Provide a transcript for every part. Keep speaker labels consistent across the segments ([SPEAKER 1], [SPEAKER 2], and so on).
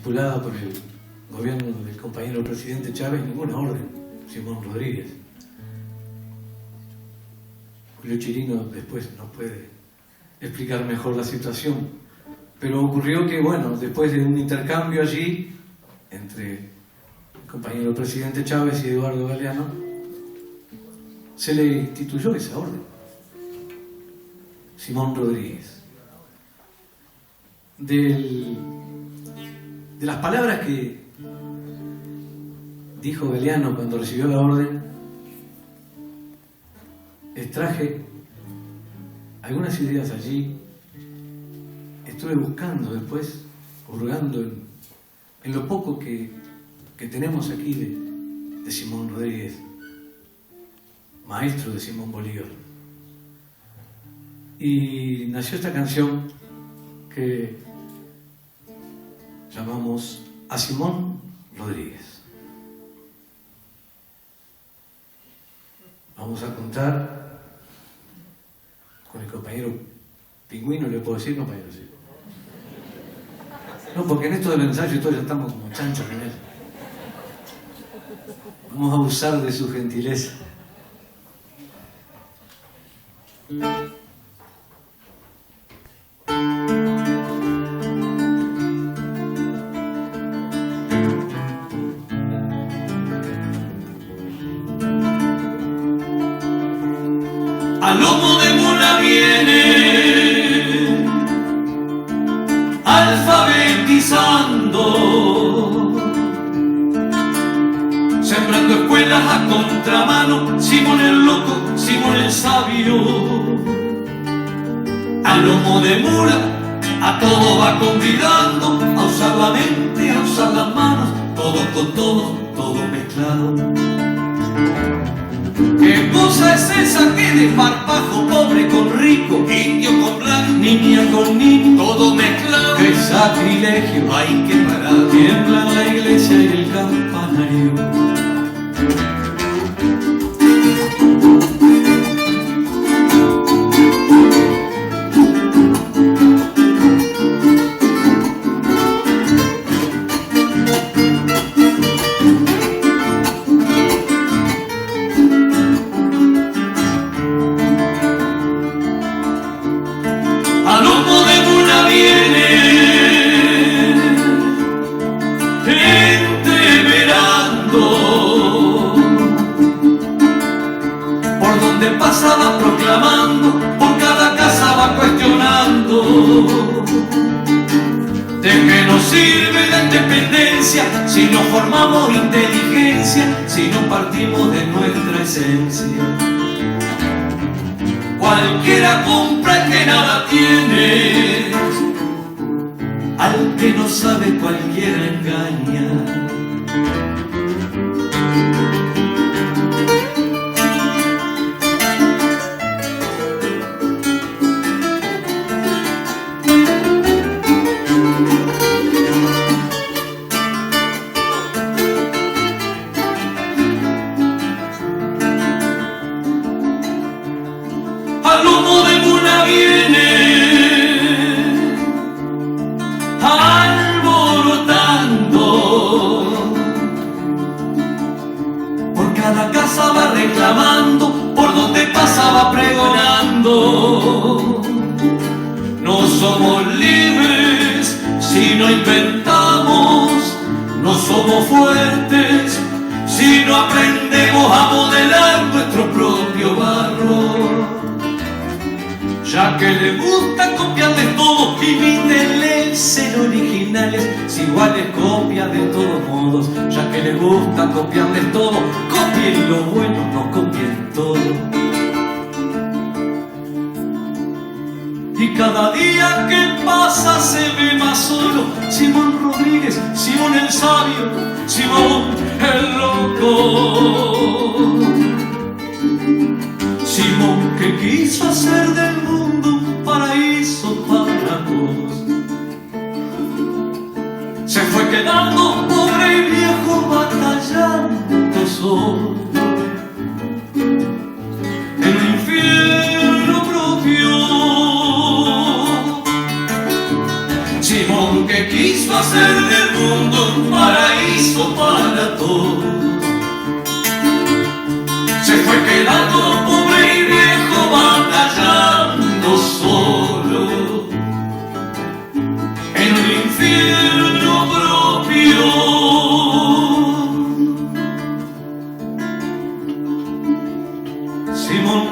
[SPEAKER 1] estipulada por el gobierno del compañero presidente Chávez, ninguna orden, Simón Rodríguez. Julio Chirino después nos puede explicar mejor la situación, pero ocurrió que, bueno, después de un intercambio allí entre el compañero presidente Chávez y Eduardo Galeano, se le instituyó esa orden. Simón Rodríguez. De las palabras que dijo Galeano cuando recibió la orden, extraje algunas ideas allí. Estuve buscando después, hurgando en lo poco que tenemos aquí de Simón Rodríguez, maestro de Simón Bolívar. Y nació esta canción que llamamos A Simón Rodríguez. Vamos a contar con el compañero Pingüino, le puedo decir, compañero, sí. No, porque en esto del ensayo y todo ya estamos como chanchos con él. Vamos a abusar de su gentileza.
[SPEAKER 2] A lomo de mula viene alfabetizando, sembrando escuelas a contramano, Simón el loco, Simón el sabio. A lomo de mula a todo va convidando, a usar la mente, a usar las manos, todo con todo, todo mezclado. ¿Qué cosa es esa que de parpajo, pobre con rico, indio con blanco, niña con niño, todo mezclado? ¡Qué sacrilegio! Hay que parar. Tiemblan la iglesia y el campanario. Pasaba proclamando, por cada casa va cuestionando. ¿De qué nos sirve la independencia si no formamos inteligencia, si no partimos de nuestra esencia? Cualquiera compra el que nada tiene, al que no sabe cualquiera engaña. Al lomo de mula viene alborotando, por cada casa va reclamando, por donde pasa va pregonando. No somos libres si no inventamos, no somos fuertes si no aprendemos a modelar nuestro propio barro. Ya que le gusta copiar de todo, imítenle, ser originales, si iguales copian de todos modos. Ya que le gusta copiar de todo, copien lo bueno, no copien todo. Y cada día que pasa se ve más solo Simón Rodríguez, Simón el sabio, Simón el loco. Simón que quiso hacer del mundo un paraíso para todos, se fue quedando pobre y viejo batallando solo en un infierno propio. Simón que quiso hacer del mundo un paraíso para todos. Se fue quedando pobre y viejo batallando solo en un infierno propio. Simón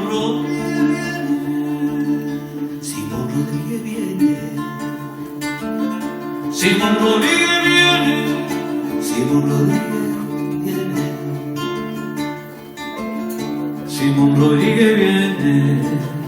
[SPEAKER 2] Rodríguez viene, Simón Rodríguez viene, Simón Rodríguez viene, Simón Rodríguez viene.